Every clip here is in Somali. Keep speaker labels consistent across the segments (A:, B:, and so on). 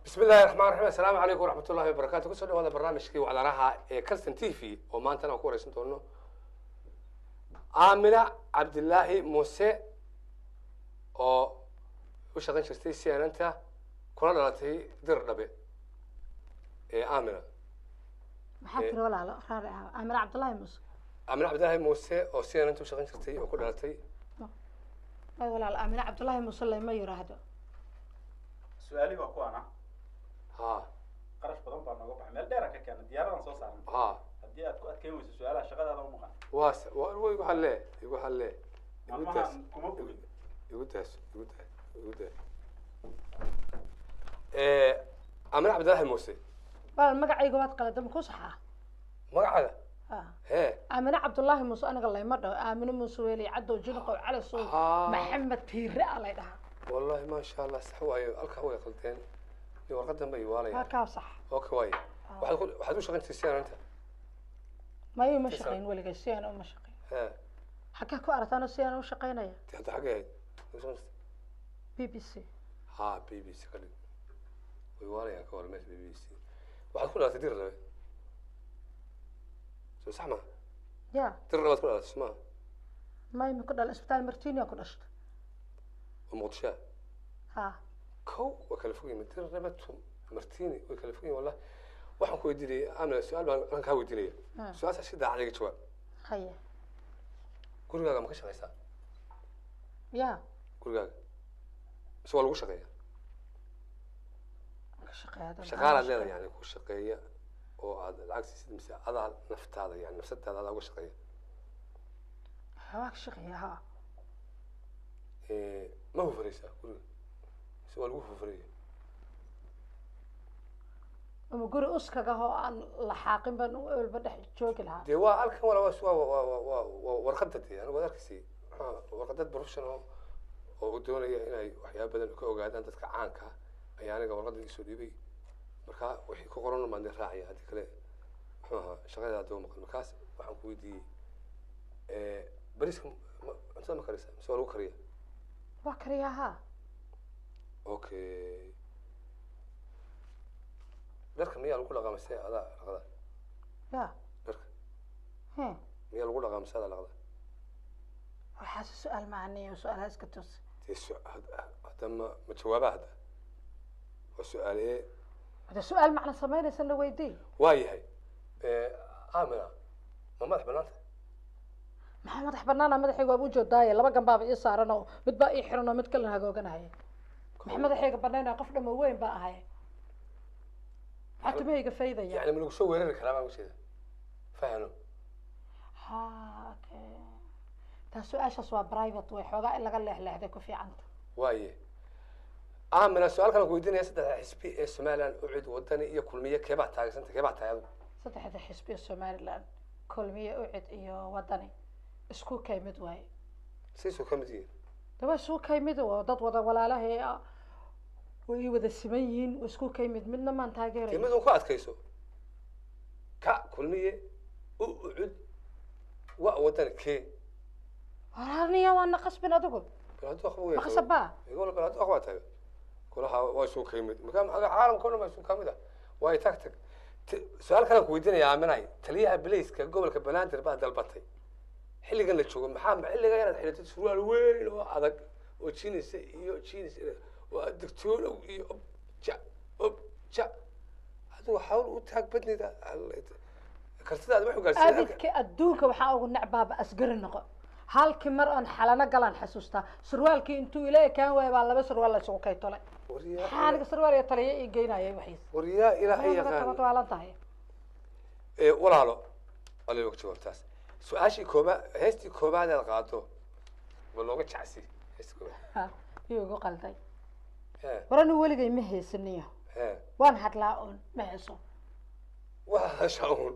A: بسم الله الرحمن الرحيم السلام عليكم ورحمة الله وبركاته كسر هذا برنامج كي وعلى راها كلستن تيفي وما أنت أنا كورس نتونو آمنة عبد الله موسى أو وش غنش استيسي أنت كنا نلاتي در نبي آمنة
B: محاكر ولا لا رابعة آمنة عبد الله موسى
A: آمنة عبد الله موسى أو سي أنت وش غنش استي وكنا نلاتي
B: ما ولا لا آمنة عبد الله موسى اللي ما يراه
C: سؤالي وأخوانا
A: ها
C: قرش بدن بارنا وقع مال ديرك كان ديارنا صوص عن
A: ها
C: هدي أتكو أتكلم في سؤال شغال هذا مخان
A: واس ويقول حلاه يقول حلاه
C: ما كم أقول
A: يقول تاس آمنة عبد الله موسى
B: المقع يقوات قلدم كوسحة
A: مقعدة
B: ها آمنة عبد الله موسى أنا قال لي مرة آمنة موسى ولي عدو جنقوا على الصوت محمد تيرة على ده
A: والله ما شاء الله صحوة الكهوة قلتين يورقدم بيوالي
B: هكا صح
A: اوكي واي واحد وش غنت السيارة انت
B: ما هي مشقين ولا قسيان او مشقين
A: ها
B: حكاكو أرتانا سيان او شقينيا
A: هذا حاجة
B: بي بي سي
A: ها بي بي سي قليل ويوالي يا كوال مات بي بي سي واحد كلها تدير له شو صح ما
B: يا
A: تدير له كلها اسمها
B: ما يمكن الاسبتال مرتينيا كل اشت
A: ومغطشاه
B: ها
A: كو وكلفوني من تدير ربتهم مرتيني وكلفوني والله waxaan ku weydiinay amna su'aal baan ka weydiinay su'aasha si daacad iga jawaab
B: haye
A: gurigaaga ma ka shaqeysaa
B: ya
A: gurigaaga mise waa lagu shaqeeya
B: ka shaqeeya
A: shaqaalaad leedahay yani ku shaqeeya oo aad lacag siisid mise adaa naftaada yani nafsadaada adaa uga shaqeeya
B: waa ka shaqeeya ha
A: ma hufanaysaa guriga mise waa lagu hufanaya
B: ama guri uskaga oo aan la xaaqin baan u walba dhex joogi lahaa
A: dee waa halkan wala waa warqadda dee anigu waad arkaysi warqadad professional oo u doonaya inay waxyaaba badan ka ogaadaan dadka caanka ayaa aniga warqadda isoo dhiibay markaa wixii ku qoran baan dee raacaya haddii kale muxuu ahaa shaqadeeda daba maqan markaas waxaan ku weydiiyey bariiska cuntada ma karisa mise waa lagu kariya
B: waa kariyaa ha
A: okay dharka miyaa lagu dhaqaa mise adaa dhaqda
B: ya
A: dharka
B: he
A: miyaa lagu dhaqaa mise adaa dhaqda
B: waxaas su-aal macaniya su-aalaha iska tus
A: dee hadda ma jawaabaa hadda waa su-aalee
B: hada su-aal macna samaynaysa la weydii
A: waa yahay aamina ma madax banaanta
B: maxaa madax banaana madaxayga waaba ujoodaaye laba gambaaba ii saaran oo mid baa ii xiran oo mid kalena hagooganahaya maxaa madaxayga banaynaya qof dhamo weyn baa ahay حتى ما يقفيد
A: يعني من وشو وين الكلام عن وش هذا فاهمه
B: ها اوكي تاسو اشاس وا برايفت way xogaa in laga leexleexday ku fiicanta
A: waaye aamina su'aal kale ku weydiinaya saddex xisbi ee Soomaaliland u cid wadani iyo kulmiye keeba taageersanta keeba taayado
B: saddexda xisbi ee Soomaaliland kulmiye u cid iyo wadani isku kaymid way
A: sidoo kamid yihiin
B: dawa isku kaymid oo dad wada walaalaha way wada siman yihiin isku kaymid midna maan taageeray
A: mid uu ku adkayso ka kulmiye u cid wa wadani kee
B: هرانية وأنا قصبنا دقول.
A: بلاد أخوي.
B: مقصبة.
A: يقول بلاد أخواتها. كلها واسو كيمد. مكان عالم كله ما يسوي كامله. واي تكتك. سؤال كان كويدين يا عمناي. تليها بليس كقبل كبلانتر بعد البطي. حلي قلنا شو محمد حلي غير حلي تسوي الوين وهذاك وتشينس تشينس والدكتور جا جا هذا حاول وتهكبتني ذا كرتي هذا ما هو قال.
B: أديك أدوك وحاول نعباب أسقر النقط. halkii mar aan xalana galan xasuusta surwaalkii intuu ilaa kan way baa laba surwaal la soo kaytolay xaaliga surwaal iyo taliye ii geynayay waxiis
A: wariya ilaahay yaqaan
B: ka waalan tahay
A: walaalo walaalo waqti waqtaas su'aashi kooba heesti koobaad aad qaado walooga jacsi heesti koobaad
B: ha iyagu qalday waranu waligay ma heesaniyo waan hadlaa oon ma heeso
A: waa shaun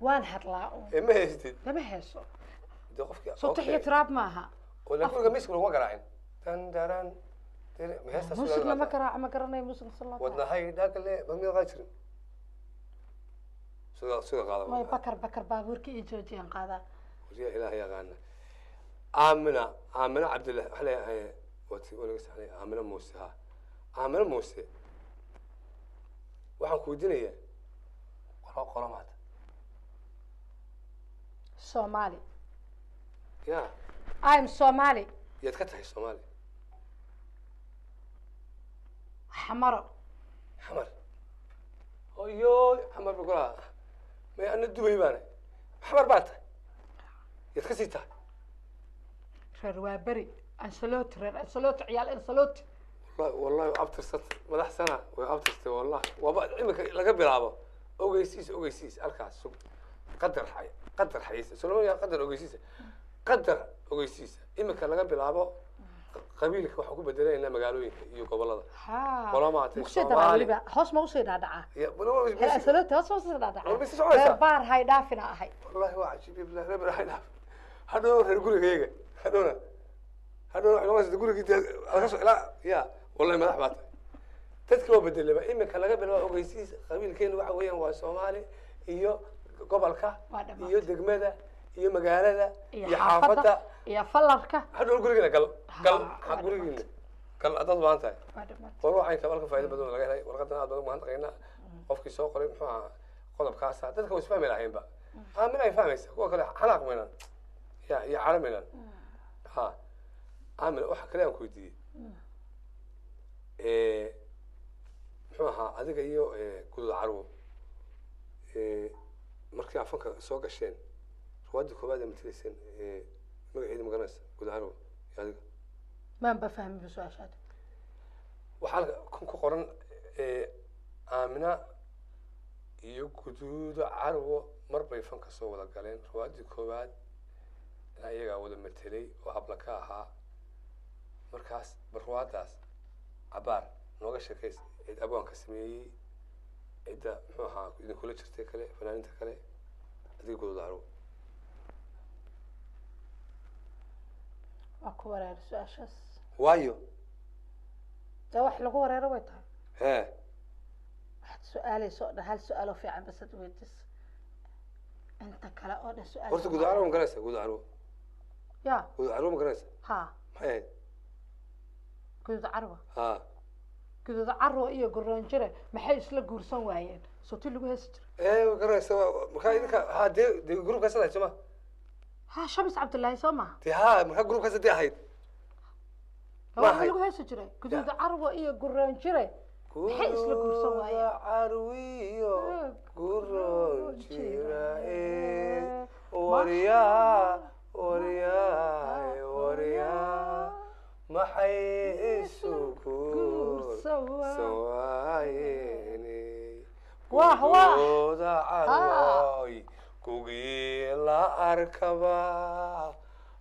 B: waan hadlaa oon
A: ma heestid
B: ma heeso
A: صوتي
B: تراب معها
A: ولا كل قميص ولا قراعين تندران ما هسه
B: موسيقى ما قراع ما قرنا موسيقى صلى الله
A: ودنا هاي ذاك اللي بمي غايترين سوق هذا
B: ما بكر بابورك يجوجين قادا
A: ويا إلهي يا غانا آمنة عبد الله عليه ولا عليه آمنة موسى aamino muuse waxaan ku weydiinayaa qolo maata
B: Somali.
A: ya
B: I'm Somali.
A: yaad ka tahay soomaali
B: Xamaro.
A: xamar oyo xamar ba kulaha may ana dubay baana xamar baa tahay yaad ka sii tahay
B: reer waa beri ansaloti ciyaal ansaloti
A: والله أبترست مدح سنة وأبترست والله إمك لقى بلعبه أوجيسيس الكاس سوق قدر حيس سلوم يا قدر أوجيسيس قدر أوجيسيس إمك لقى بلعبه قبيلك وحكوا بدلين لما قالوا يقبل الله والله ما أعطيك
B: مقصد على بقى حس ما وصيد هذا
A: يا بنو
B: الأنسلوتي حس ما وصيد هذا
A: بس شو عايزة
B: بار هاي دافنا هاي
A: والله هو عجيب بالله ربنا هاي هذا يقول هيك هذا ما تقول لا يا والله ما حبات تذكروا بدل ما إمك لقى بلوا أوجيسيس قبيل كين وعويا وسومالي إيو قبلك إيو دقمة إيو مقالة إيو حافظة
B: إيو فلرك
A: هذا يقول لنا قال حقول لنا قال أضل ما أنت قالوا عين كمالك فايدة بدون لقى ورقتنا بدون ما أنت قينا قفك سوق قريب محا قلب كاسة تذكروا اسمه من الحين بقى من أي فاهميس هو كله حلاق منا يا عالمنا ها عامل واحد كلام كويتي muxuu ahaa adiga iyo gudud carwo markii afanka soo gasheen ruwaadii koobaad ee matalayseen magaceeda magaranaysa gudud carwo iyo adiga
B: maan ba fahmin su-aashaad
A: waxaa ku qoran aamina iyo guduud carwo mar bay fanka soo wada galeen ruwaadii koobaad iyagaa wada matelay oo habla ka ahaa markaas barwaadaas عبار نوقش كيس أبوان كسمي إذا محوها إذا كل شيء تكله فلان تكله هذي يقولوا دارو
B: أكو ورا السؤال
A: وايو
B: جوح لقوا ورا رويتها
A: ها
B: واحد سؤالي هل سؤاله في عن بس تويتس أنت كلا أودا سؤال
A: قلت قدو عرو مقرسة قدو عرو
B: يا
A: قدو عرو مقرسة
B: ها
A: هاي
B: قدود عروة
A: ها
B: قدود عروة إيه قران جرى ما حيس لا قرصان وايين صوتي اللي جهز جرى
A: إيه مقرسة مخايدك ها دي جروب كذا يا جماعة
B: ها شمس عبد الله سما
A: دي ها مخا جروب كذا دي هايد
B: ما هي اللي جهز جرى قدود عروة إيه قران جرى ما حيس لا قرصان وايين
A: عروية قران جرى إيه وريا maxay isugu sawaayeen wahwada carwoy kugii la arkaba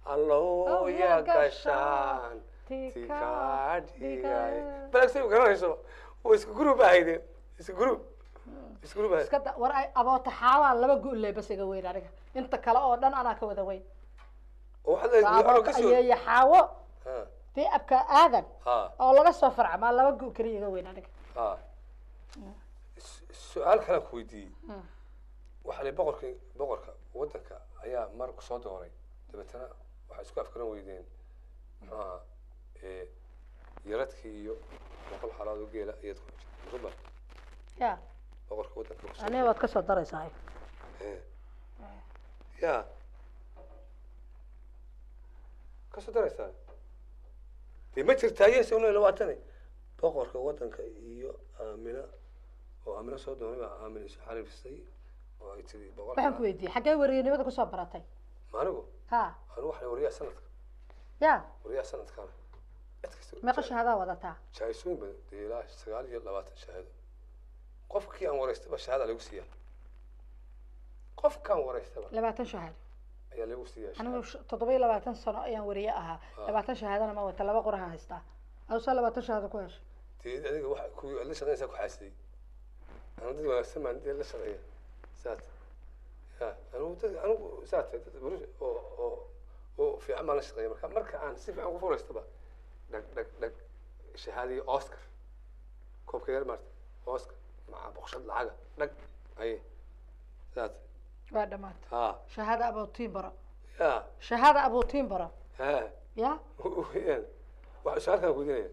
A: allow ya gashaan tikadhigay balagsi garanayso oo isku group ahaydeen isku group
B: iska war ay aboota xaawaa laba guulay bas iga weyn aniga inta kale oo dhan anaa ka wada weyn ayay xaawo في أبكى آذن أو لقى صفر ما لقى جو كريه وين عليك
A: السؤال كان كويدي وحنا بقرك ودك أيا مرق صوت وري تبتنا وحسكوا أفكارنا ويدين يردك يو نقول حلال وجيلا يدخل ربع
B: يا
A: بقرك ودك
B: أنا وقت كسر دري صحيح
A: يا كسر دري صحيح ما jirtaa soo loo waatane boqorka wadanka iyo aamina oo aamina soo doonay aamina xariifsay oo ay tiri boqorka
B: waxaan ku weydiiyay xagee wareeynimada ku soo baratay
A: maanigu
B: ha
A: anu waxaan wariyaa sanadka
B: meeqa shahaada wadataa
A: shahaadooyin badan ilaa 29 shahaado qofkii aan wareystaba shahaada lagu siiyaa qofkan wareystaba
B: 20 shahaado
A: ayaa lagu siiyaa
B: anigu 27 sano ayaan wariye ahaa 20 shahaadana ma wata laba qoraha haystaa aw 20 shahaado ku heshay
A: تيجي أديك واحد كوي اللي شغال يسوي حاسي أنا بدي ما أسمع عندي اللي شغال سات أنا سات بروح أو في عمل شغال مركا عن سيف عن غفور استبا لك شهادة أوسكار كوب كده مرت أوسكار مع بخشد العجة لك أي سات
B: بعد مات شهادة أبو تيمبرا شهادة أبو تيمبرا يا
A: وين واحد شهادة كان كودين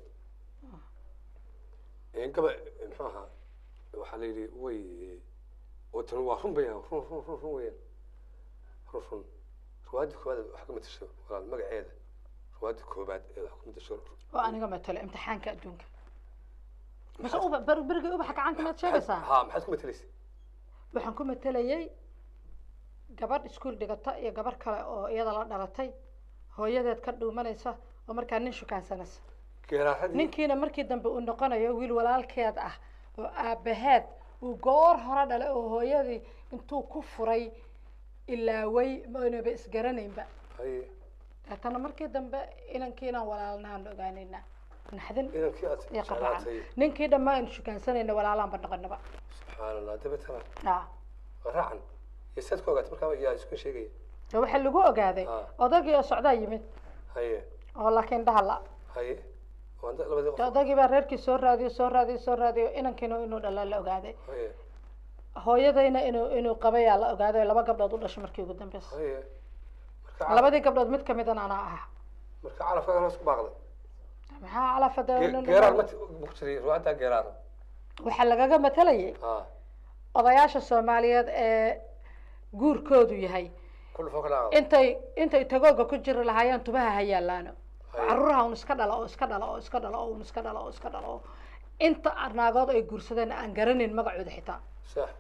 A: إن كبا محاها وحليلي وي وتنو رون بيان رون وين رون رواد حكومة الشر ولا المقعد رواد كوباد حكومة الشر
B: وأنا قمت تلا امتحان كأدونك بس أوبا برجع أوبا حكى عنك ما تشابه ساعة
A: ها ما حكومة ليس
B: waxaan ku matalayay gabadh iskuul dhigata iyo gabar kale oo iyada la dhalatay hooyadeed ka dhuumanaysa oo markaa nin shukaansanaysa ninkiina markii dambe uu noqonayo wiil walaalkeed ah oo aabaheed uu goor hore dhalay oo hooyadii intuu ku furay ilaaway maanaba isgaranaynba haddana markii dambe inankiinaan walaalnaan ogaanayna naxdin iyo qaraacan ninkii dhammaan shukaansanayna walaalaan ba noqonaba
A: سبحان الله دبتها راعن يسدك وقت مركب يا اسكو شيء
B: waxa lagu ogaaday odagii oo socdaa yimid
A: haye
B: oo laakiin dhahala
A: haye wanda labadii qof
B: odagii baa reerkii soo raadiyo inankiina inuu dhalaa la ogaaday haye hooyadayna inuu qabay la ogaaday laba gabdhood u dhashay markii ugu dambeysay haye marka labadii gabdhood mid kamid ah ana ah
A: marka calafka hoos ku baaqday
B: maxaa calafada
A: geeraar ma ku jiray ruuxda geeraar
B: waxa lagaga matalayay odayaasha Soomaaliyeed ee guurkoodu yahay intay tagooga ku jiri lahaayeen tubaha hayaalaano carruuraha uu iska dhalo inta arnaagood ay guursadeen aan garanin magacooda xitaa
A: sax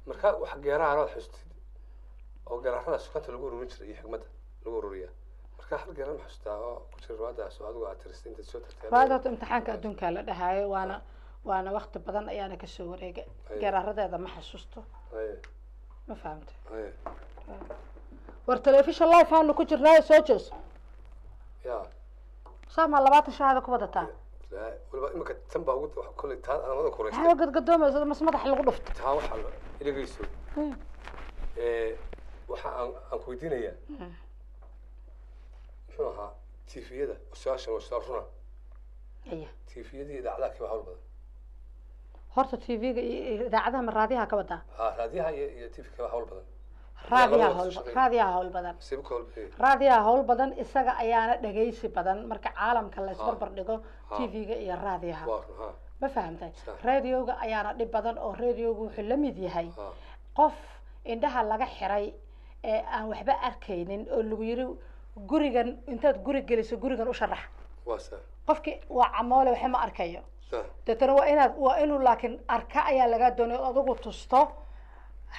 A: marka wax geeraar aad xustid oo geeraarada sukanta lagu ururin jiray xigmada lagu ururiyaa marka hal geeraar ma xustaa oo ku jira ruuxdaas oo adigu aad tiristay inta soo tagtay
B: ruuxda imtixaanka adduunka la dhahayo waana waqti badan ayaana ka soo wareegay geeraaradeeda ma xasuusto ma fahamtay war television live aanu ku jirnaa soo jees
A: ya
B: sama 20 shahaado ku wadataa
A: la walba imka tanba ugu wax kulli taan aan wada koreystay
B: ha gadgadoomayso mas madax lagu dhufto
A: taa waxa ilagayso waxa aan ku weydiinaya muxuu ahaa TV-yada oo runa TV-yada idaacadaha ka hawl badan
B: horta TV-ga idaacadaha ma raadiyaha ka wada
A: raadiyaha iyo TV-ga ka hawl badan
B: raadiyaha hawl badan isaga ayaana dhageysi badan marka caalamka la isbarbar dhigo TV-ga iyo raadiyaha ma fahamtay raadiyoga ayaana dhib badan oo raadiyogu wuxuu la mid yahay qof indhaha laga xiray ee aan waxba arkaynin oo lagu yiri gurigan intaad guri geliso gurigan u sharax qofki waa camoole waxa ma arkayo dadana waa inuu laakiin arka ayaa laga doonay adigu tusto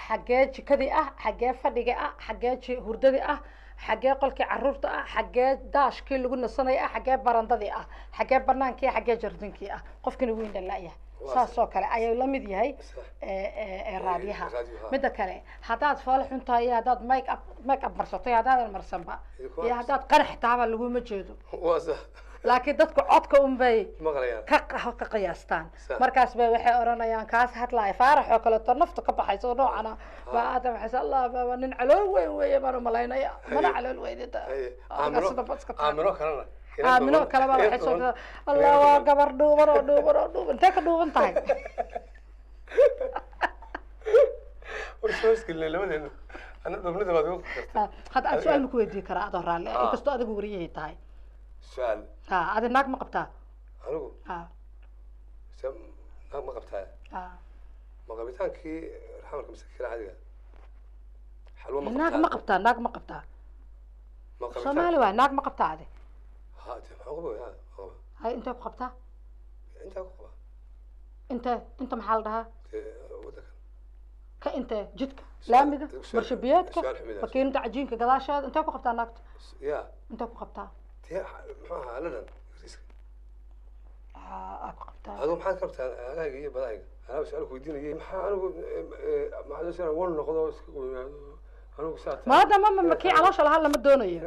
B: xagee jikadii ah xagee fadhiga ah xagee hurdadii ah xagee qolkii carruurta ah xagee daashkii lagu nasanay ah xagee barandadii ah xagee banaankii xagee jardinkii ah qofkina wuu indhalaya saasoo kale ayuu la mid yahay raadiyaha midda kale haddaad fool xun tahay haddaad make up marsatay haddaadan marsanba iyo haddaad qarax taaba laguma jeedo laakiin dadku codka unbay ka qiyaastaan markaas bay waxay oranayaan kaas hadlaay faarax oo kale to naftu ka baxayso noocana baa aad waxay allah baba nin calool weyn weeye baan u malaynaya mana calool weynida aamino kale baa waxay soo allah waa gabar dhuuban intee ka dhuuban tahay hadda aan su-aal ku weydiin karaa adoo raalle inkastoo adigu wariyahay tahay
A: سؤال
B: هذا الناق ما قبتها
A: أنا ناق ما قبتها ما قبتها كي رحمك مسكين عادي حلوة ما قبتها
B: ناق ما قبتها سومالي واحد ناق ما قبتها هذه
A: هذه عقبة
B: هاي أنت قبتها
A: أنت عقبة
B: أنت محلها كأنت جدك لامدة برشبياتك فكين أنت عجينك قداش هذا أنت قبتها ناقت
A: يا
B: أنت قبتها
A: maxaa ladan
B: aqabta
A: adoo maxaad qabtaa anaga iyo badayga anaa su'aal ku weydiinayay maxaa anigu maxaa soo wal noqdo iska gooyado anigu saata
B: maadaama markii caloosha lahaa lama doonayo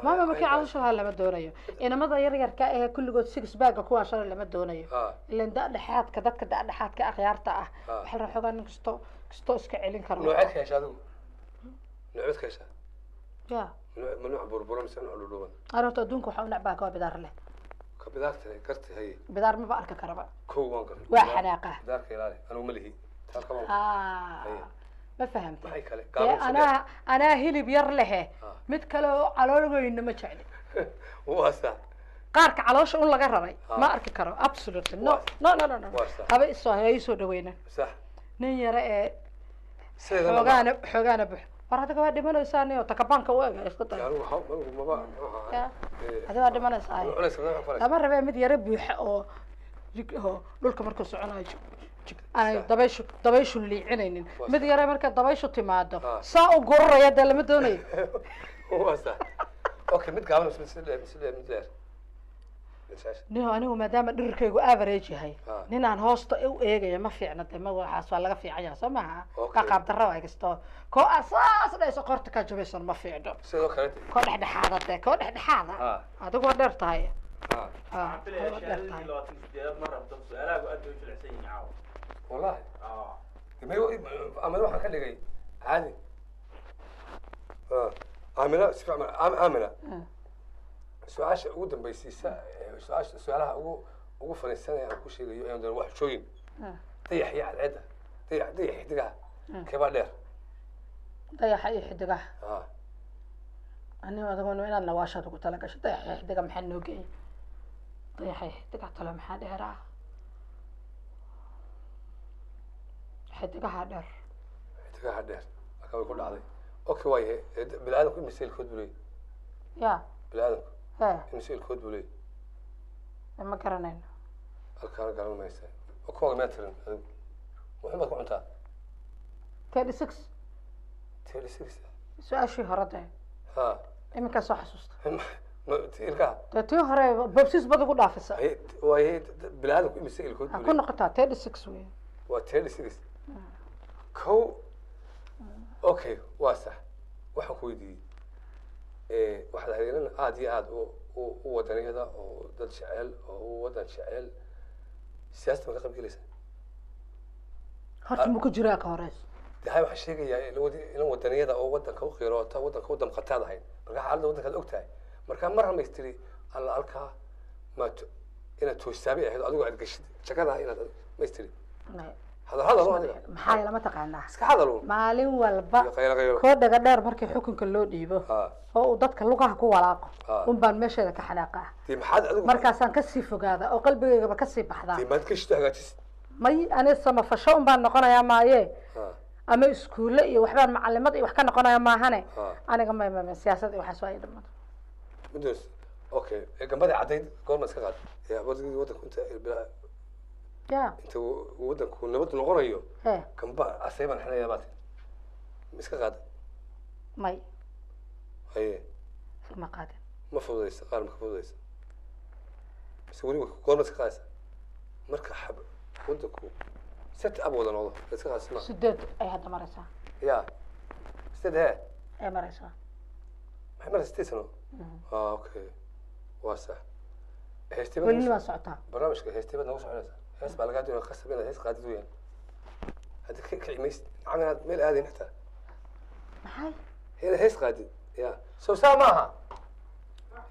B: maadaama markii caloosha lahaa lama doonayo inamada yar yarka ee kulligood six bag kuwa shar lama doonayo ilaan dhaxaadka dadka dhaxaadka akhyaarta ah waxa la xogaa nin kasto iska celin karo
A: noocaad ka heshaa noocaad ka heshaa
B: ya
A: منوع بربرة مثلا على اللون.
B: أنا تودونك وحنا نعباك وبدار له.
A: كبدار ترى كرت هي.
B: بدار ما بأرك كهرباء.
A: كوان كر.
B: وحناقة.
A: بدار كيلالي أنا وملهي.
B: ما فهمت.
A: ما هيكله.
B: أنا هيلي بير له. متكلو على الوجه إنه ما شعني.
A: واسع.
B: qaarka caloosha un laga rabay ma arki karo absolutely no no no no haba isoo dhaweyna
A: صح
B: nin yara ee xoogaana bux war hadda waa dhimanaysaa niyo takabanka u eega isku day hadda waa dhimanaysaa lama rabee mid yara buuxa oo dhulka markuu soconayo ay dabayshu liicinaynin mid yara marka dabayshu timaado saa u gururaya dee lama doonayo
A: صح اوكي mid gaaban mid dheer
B: niyo anigu maadaama dhirkaygu average yahay ninaan hoosta u eegaya ma fiicna de ma waxaas waa laga fiican yahay soo maaha qaab darro ay kasto ko asaas dhayso qorta ka jabaysan ma fiicno
A: sidoo kale
B: ko dhexdhexaada de ko dhexdhexaada adigu waa dheer tahay
A: والله أمانة واحد كان لقي عادي آمنة آمنة سؤال ودن بيسيسا سؤالها ugu fariisanaya aan ku sheegayo inaan doono wax shooyin dayax iyo cadceeda dayax xidigaha kaba dheer
B: dayaxa iyo xidigaha aniga adagoon inaad nawaashad ugu tala gasho dayaxa iyo xidiga maxaa noo geeyay dayaxa iyo xidigaha talo maxaa dheeraa xidigaha dheer akaba ku dhacday okay waaye bilaadanku misail kood bulay ya
A: bilaadanku misail kood bulay
B: ma garanayno
A: halkaan garan maysa oo kooga meetrin adigu wuxuu baad ku cuntaa 36
B: su-aashii hore dee iminkaa soo xasuusta
A: ilkaha
B: tii hore bobsis bad ugu dhaafisa
A: waaye bilaadanku imise ilkood
B: ku noqotaa 36 wey
A: waa 36 kow okay waa sax waxaan ku weydiiyey waxaad haynan aada iyo aada u wadaniyada oo dad jecel oo wadan jecel siyaasada ma ka qaybgelaysa
B: horta ma ku jiraa ka horeysa
A: de hay waxaan sheegayaa in wadaniyada oo wadanka u qiiroota wadanka u damqataad ahayd marka xaaladda wadankaad og tahay markaa mar hamaystiri alla halkaa ma inaad toostaabi ahayd adigu aad gashid jagada inaad maystiri
B: maxaa lama taqaanaa
A: iska hadal
B: maalin walba koo dhaga dheer markii xukunka loo dhiibo oo uu dadka lugaha ku walaaqo un baan meesheeda ka xanaaqaa markaasaan kasii fogaada oo qalbigaygaba kasii baxdaa may ani samafasho un baan noqonayaa maaye ama iskuulle iyo waxbaan macalimad iyo wax ka noqonaya maahane aniga ma siyaasad iyo waxaas waa ii dhammaada
A: mudos okay gambada caddayd goorma iska qaad wadanku inta inta wadanku nabad noqonayo gamba asayban xinaya baad iska qaad
B: may
A: haye
B: ma qaadin
A: ma fududaysa qaar ma ka fududaysa bas weli goorma iska qaadaysa marka xab wadanku set up wada noqdo iska qaadaysa
B: sideed ay hadda maraysaa
A: ya sideed
B: ay maraysaa
A: maxay maraysaa sideed sano okay waa sax
B: weli waa socotaa
A: barnaamijka heestibaad nagu soconaysa hees baa lagaa doonaya qasab inaad hees qaadid weyaan haddi ka kicimaysid nacam inaad meel aadayn xitaa
B: maxay
A: inaad hees qaadid ya soo saa maaha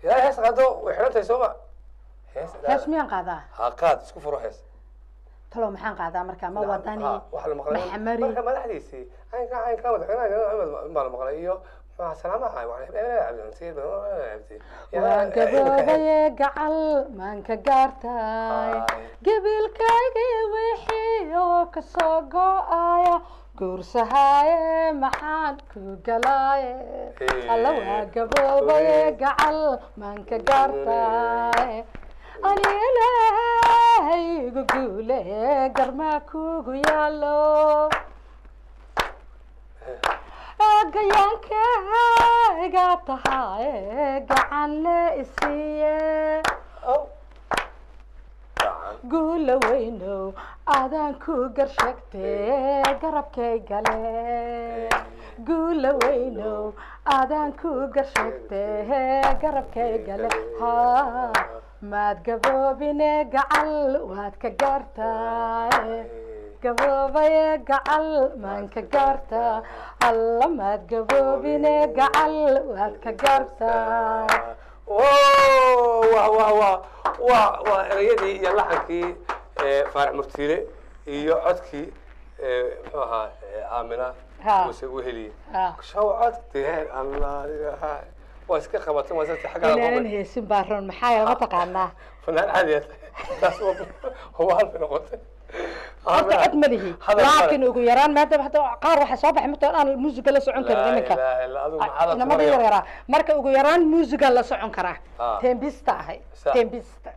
A: ilaa hees qaado way xidhan tahay soo ma
B: hees miyaan qaadaa
A: ha qaad isku furo hees
B: talo maxaan qaadaa markaa ma wadani
A: maxamari marka madaxdiisii aynka madaxweynaha baa la maqlay iyo salaamaha
B: waan gaboobaye gacal maanka gaartay gabilkaygi wixii oo kasoo go-aya guursahaaye maxaan ku galaaye alla waa gaboobaye gacal maanka gaartay anilahaygu guule garmaa kugu yaalo gayaankayga tahay gacan le isiiye guula weynow adaan ku garshagtee garabkay gale guula weynow adaan ku garshagtee garabkay gale ha maad gaboobine gacal waad ka gaartay gaboobaye gacal maanka gaarta alla maad gaboobine gacal waad ka gaartaa
A: waa erayadii iyo laxankii faarax murtiile iyo codkii muxuu ahaa aamina muse weheliye show cod deer allah واسكت خبطت ما زلت حاجة
B: inaanan heesin baa roon maxaa yeele ma taqaanaa
A: فنان عادي بس هو هالف نقطة
B: horta cod ma lihi laakiin ugu yaraan maadaama hadda qaar waxa soo baxay mataa aan muusiga la socon karin iminka inamada yar yaraa marka ugu yaraan muusiga la socon karaa tembista ahay tembista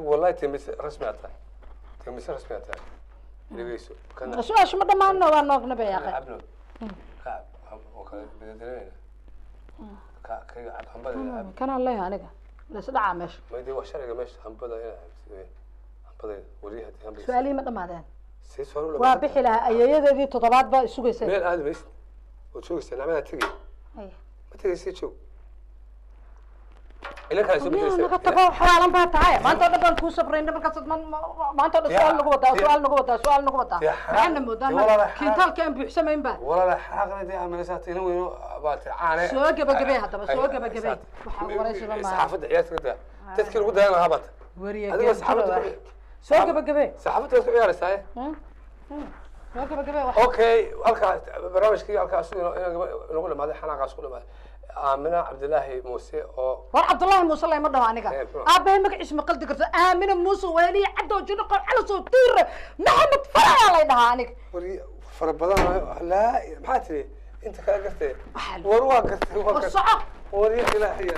A: والله تمس رسمياتها تمس رسمياتها ليسو كان
B: su-aasha ma dhammaanna waa noognaba yaaqay
A: عبلو كعب وكان بدرين كي عم بدأ
B: kanaan leeyahay aniga laisdhacaa meesha
A: ما يدي وشرقة مش هم بدأ هم بدأ وريها هم بدأ
B: su-aalihii ma dhammaadeen
A: سيسولو
B: waa bixi lahaa ayeeyadeedii toddobaad baa isugaysa
A: مين هذا بس وتشوف السنة عملها تجي ما تجي سيشوف إلا كان يسوي
B: miyaa naga tago xalaalan baa tahay maanta oo dhan baan kuu sabrayna markaas maanta oo dhan su-aal nagu wadaa su-aal nagu wadaa su-aal nagu wadaa maxaana moodaan kiintaalka aan buuxsamayn baa
A: ولا لا حاجة دي عمل ساعتين وينو بات عانى
B: soo gabagabee haddaba soo gabagabee waxaa waraysiba maaha
A: صحافة عيادة كده تذكر قد أنا هبط
B: wariye
A: هذا صحافة
B: soo gabagabee
A: صحافة تذكر يا رساي
B: soo gabagabee waxa
A: أوكي ألقى برامج كي ألقى أسوي نقول ما هذا حنا قاسقول ما آمنة عبد الله موسى أو
B: war cabdullaahi muuse lay ma dhaho aniga aabbahay magaciisa ma qaldi karto aamina muuse weeliye cadoo jinoqo cala soo tiire maxamed farayaa lay dhahaa aniga
A: وري فربنا لا ما تري أنت كذا قلت وروا قلت
B: والصعب
A: وري إلهي